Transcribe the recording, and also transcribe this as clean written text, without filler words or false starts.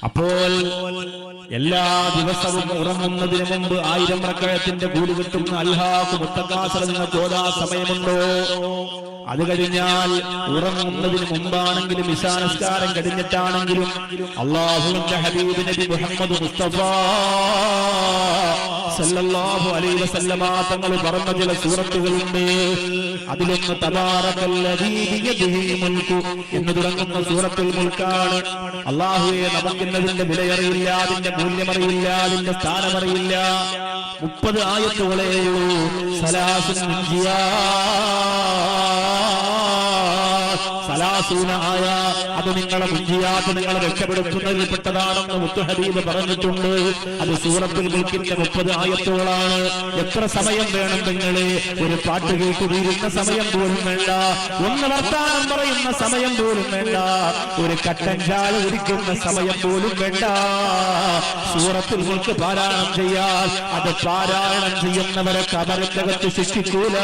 അപ്പോൾ എല്ലാ ദിവസവും ഉറങ്ങുന്നതിന് മുമ്പ് 1000 റക്അത്തിന്റെ കൂലി കിട്ടുന്ന അൽഹാഖു മുത്തകാസർ നിങ്ങൾക്ക് ഓതാൻ സമയമുണ്ടോ? അത് കഴിഞ്ഞാൽ ഉറങ്ങുന്നതിന് മുമ്പാണെങ്കിലും ഇശാ നിസ്കാരം കഴിഞ്ഞിട്ടാണെങ്കിലും അല്ലാഹുവിന്റെ ഹബീബ് നബി മുഹമ്മദ് മുസ്തഫ സല്ലല്ലാഹു അലൈഹി വസല്ലമ തങ്ങൾ പറഞ്ഞ ചില സൂറത്തുകളുണ്ട്. അതിലൊന്ന് തബാറകല്ലദീ ബിയദിഹിൽ മുൽക്കു എന്ന് തുടങ്ങുന്ന സൂറത്തുൽ മുൽക്കാണ്. അല്ലാഹുവേ, നമുക്കിന്നതിന്റെ വിലയറിയില്ല, അതിന്റെ മൂല്യമറിയില്ല, അതിന്റെ സ്ഥാനമറിയില്ല. 30 ആയത്തുകളേ ഉള്ളൂ. സലാസുൻ മുൻജിയാ സലാസൂനായ അത് നിങ്ങളെ മുൻജിയാത്ത്, നിങ്ങളെ രക്ഷപ്പെടുത്തുന്നതിൽ പെട്ടതാണെന്ന് മുത്തു ഹബീബ് പറഞ്ഞിട്ടുണ്ട്. അത് സൂറത്തുൽ മുൽക്കിന്റെ 30 ആയത്തുകളാണ്. എത്ര സമയം വേണം നിങ്ങളെ? ഒരു പാട്ട് കേട്ടു തീരുന്ന സമയം പോലും വേണ്ട, ഒന്ന് വർത്താനം പറയുന്ന സമയം പോലും വേണ്ട, ഒരു കട്ടൻ ചായ കുടിക്കുന്ന സമയം പോലും വേണ്ട. സൂറത്തുൽ മുൽക്ക് പാരായണം ചെയ്യാൻ അത് പാരായണം ചെയ്യുന്നവരെ കബറിന്റെ അകത്ത് ശിക്ഷിക്കൂല.